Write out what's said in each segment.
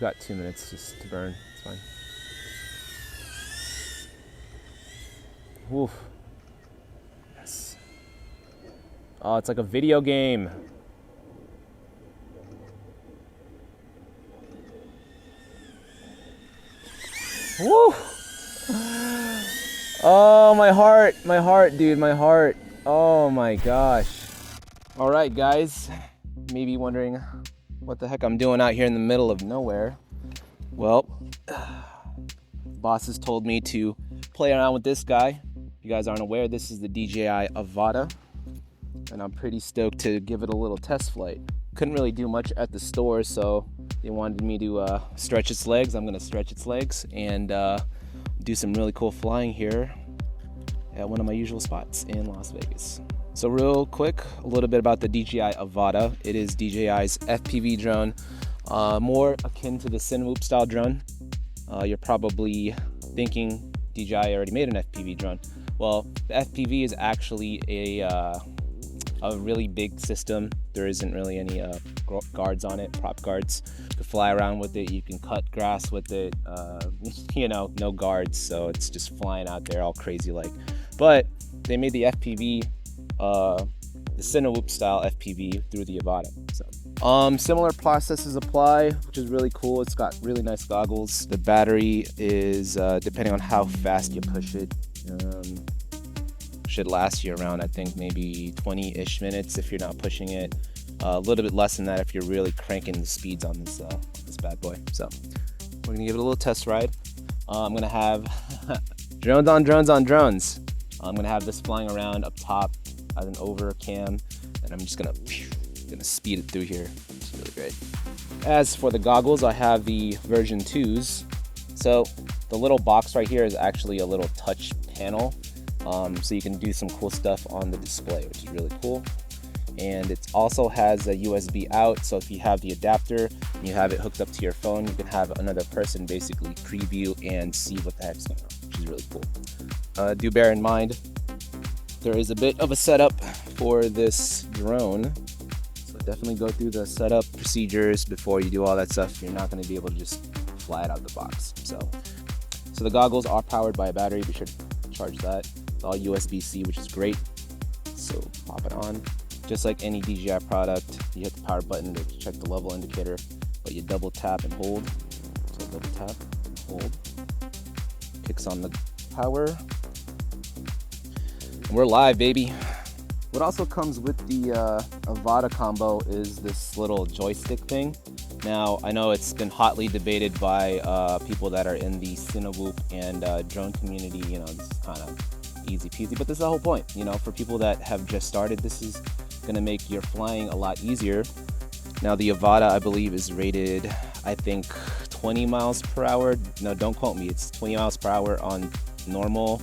got 2 minutes just to burn. It's fine. Woof. Yes. Oh, it's like a video game. Woo! Oh, my heart, dude, my heart. Oh my gosh. All right, guys, maybe wondering what the heck I'm doing out here in the middle of nowhere. Well, bosses told me to play around with this guy. If you guys aren't aware, this is the DJI Avata, and I'm pretty stoked to give it a little test flight. Couldn't really do much at the store, so they wanted me to stretch its legs. I'm gonna stretch its legs and do some really cool flying here at one of my usual spots in Las Vegas. So real quick, a little bit about the DJI Avata. It is DJI's FPV drone, more akin to the Cinewhoop style drone. You're probably thinking DJI already made an FPV drone. Well, the FPV is actually a really big system. There isn't really any guards on it, prop guards. You can fly around with it, you can cut grass with it, you know, no guards, so it's just flying out there all crazy like. But they made the FPV, the Cinewhoop style FPV through the Avata. So similar processes apply, which is really cool. It's got really nice goggles. The battery is, depending on how fast you push it, should last you around, I think, maybe 20-ish minutes if you're not pushing it. A little bit less than that if you're really cranking the speeds on this bad boy. So we're gonna give it a little test ride. I'm gonna have drones on drones on drones. I'm gonna have this flying around up top as an over cam, and I'm just gonna speed it through here. It's really great. As for the goggles, I have the version 2s. So the little box right here is actually a little touch panel. So you can do some cool stuff on the display, which is really cool. And it also has a USB out, so if you have the adapter and you have it hooked up to your phone, you can have another person basically preview and see what the heck's going on, which is really cool. Do bear in mind, there is a bit of a setup for this drone, so definitely go through the setup procedures before you do all that stuff. You're not going to be able to just fly it out the box. So the goggles are powered by a battery. Be sure to charge that. It's all USB-C, which is great. So pop it on. Just like any DJI product, you hit the power button to check the level indicator, but you double tap and hold. So double tap and hold. Kicks on the power. And we're live, baby. What also comes with the Avata combo is this little joystick thing. Now, I know it's been hotly debated by people that are in the Cinewhoop and drone community. You know, it's kind of easy peasy, but this is the whole point. You know, for people that have just started, this is going to make your flying a lot easier. Now, the Avata, I believe, is rated, I think, 20 miles per hour. No, don't quote me. It's 20 miles per hour on normal,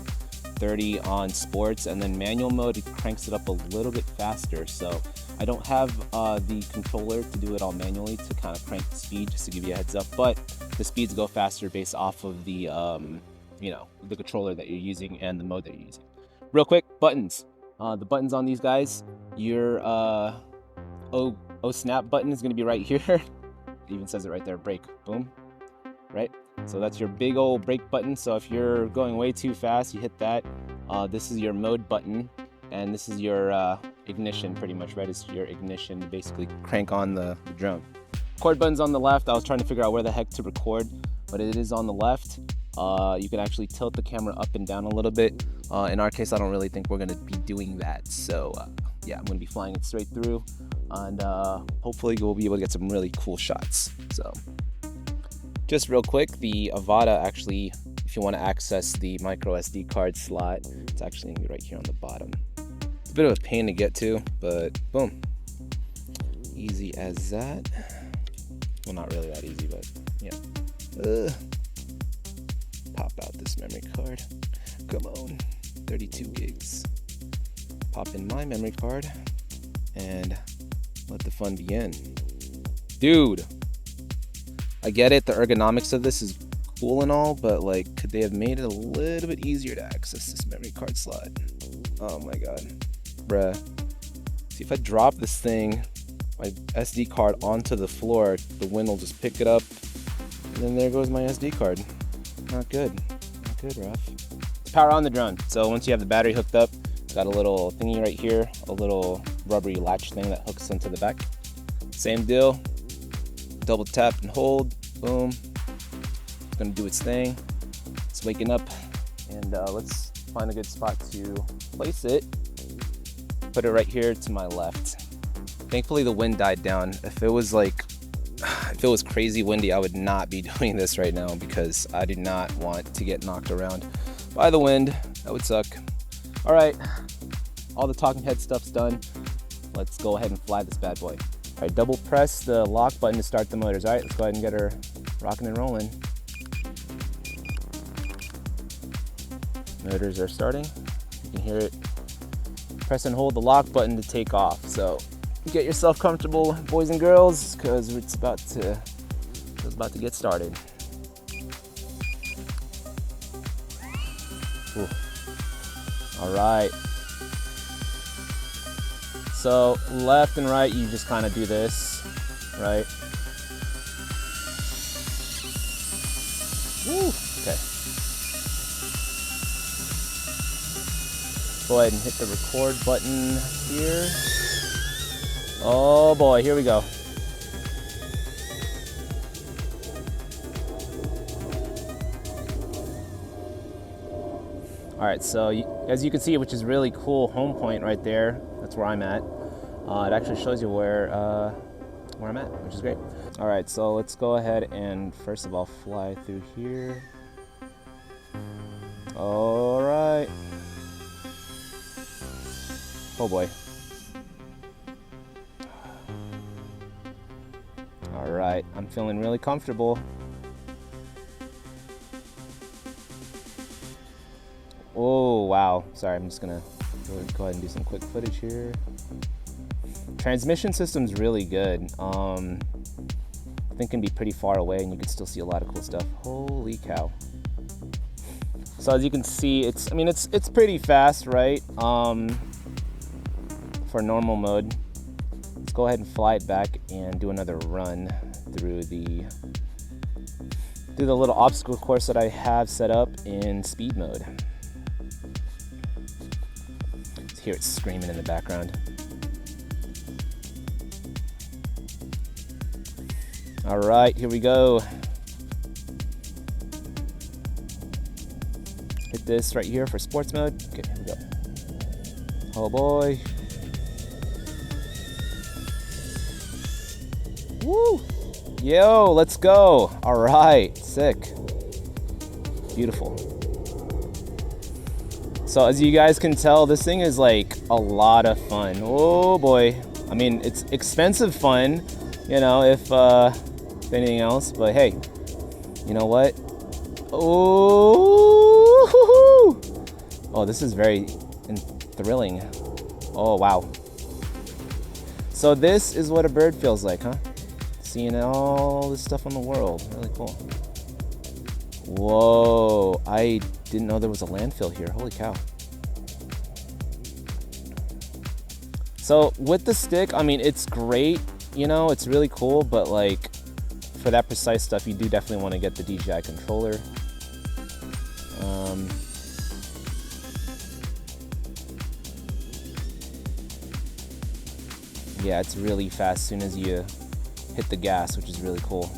30 on sports, and then manual mode, it cranks it up a little bit faster. So I don't have the controller to do it all manually to kind of crank the speed, just to give you a heads up, but the speeds go faster based off of the, you know, the controller that you're using and the mode that you're using. Real quick, buttons. The buttons on these guys, your snap button is going to be right here. It even says it right there, brake, boom, right? So that's your big old brake button. So if you're going way too fast, you hit that. This is your mode button, and this is your ignition, pretty much, right? It's your ignition to basically crank on the drone. Record button's on the left. I was trying to figure out where the heck to record, but it is on the left. You can actually tilt the camera up and down a little bit. In our case, I don't really think we're going to be doing that. So yeah, I'm going to be flying it straight through, and hopefully we'll be able to get some really cool shots. So just real quick, the Avata actually, if you want to access the micro SD card slot, it's actually going to be right here on the bottom. It's a bit of a pain to get to, but boom, easy as that. Well, not really that easy, but yeah. Pop out this memory card. Come on, 32 gigs. Pop in my memory card and let the fun begin. Dude, I get it, the ergonomics of this is cool and all, but like, could they have made it a little bit easier to access this memory card slot? Oh my god, bruh. See, if I drop this thing, my SD card onto the floor, the wind will just pick it up And then there goes my SD card. Not good. Not good, Raph. Power on the drone. So once you have the battery hooked up, it's got a little thingy right here, a little rubbery latch thing that hooks into the back. Same deal. Double tap and hold. Boom. It's gonna do its thing. It's waking up, and let's find a good spot to place it. Put it right here to my left. Thankfully the wind died down. If it was crazy windy, I would not be doing this right now because I do not want to get knocked around by the wind. That would suck. All right, all the talking head stuff's done. Let's go ahead and fly this bad boy. All right, double press the lock button to start the motors. All right, let's go ahead and get her rocking and rolling. Motors are starting. You can hear it. Press and hold the lock button to take off. So get yourself comfortable, boys and girls, because it's about to get started. Ooh. All right. So left and right, you just kind of do this, right? Woo. Okay. Go ahead and hit the record button here. Oh boy, here we go. All right, so as you can see, which is really cool, home point right there. That's where I'm at. It actually shows you where I'm at, which is great. All right, so let's go ahead and first of all fly through here. All right. Oh boy. All right, I'm feeling really comfortable. Oh, wow. Sorry, I'm just gonna go ahead and do some quick footage here. Transmission system's really good. I think it can be pretty far away and you can still see a lot of cool stuff. Holy cow. So as you can see, it's pretty fast, right? For normal mode. Let's go ahead and fly it back and do another run through the little obstacle course that I have set up in speed mode. Hear it screaming in the background. All right, here we go. Hit this right here for sports mode. Okay, here we go. Oh boy. Woo! Yo, let's go. All right, sick. Beautiful. So as you guys can tell, this thing is like a lot of fun. Oh boy. I mean, it's expensive fun, you know, if anything else, but hey, you know what? Oh, this is very thrilling. Oh, wow. So this is what a bird feels like, huh? Seeing all this stuff on the world. Really cool. Whoa, I didn't know there was a landfill here. Holy cow. So with the stick, I mean, it's great, you know, it's really cool, but like for that precise stuff, you do definitely want to get the DJI controller. Yeah, it's really fast as soon as you hit the gas, which is really cool.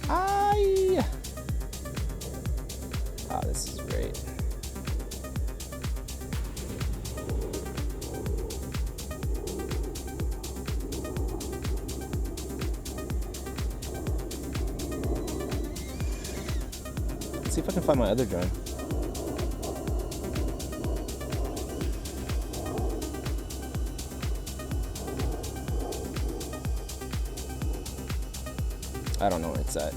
Ah, this is great. Let's see if I can find my other drone. I don't know where it's at.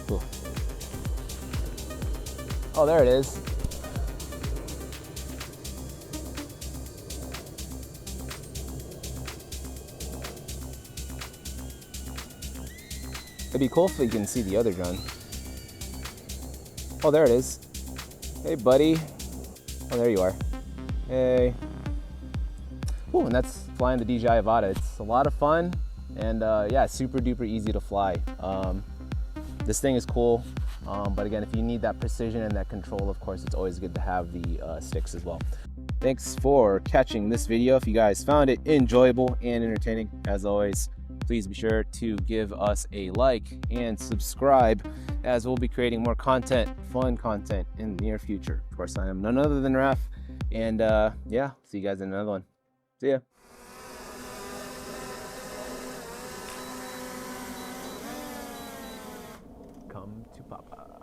Cool. Oh, there it is. It'd be cool if we can see the other drone. Oh, there it is. Hey, buddy. Oh, there you are. Hey. And that's flying the DJI Avata. It's a lot of fun, and yeah, super duper easy to fly. This thing is cool, but again, if you need that precision and that control, of course, it's always good to have the sticks as well. Thanks for catching this video. If you guys found it enjoyable and entertaining, as always, please be sure to give us a like and subscribe, as we'll be creating more content, fun content in the near future. Of course, I am none other than Raph, and yeah, see you guys in another one. See ya. Come to Papa.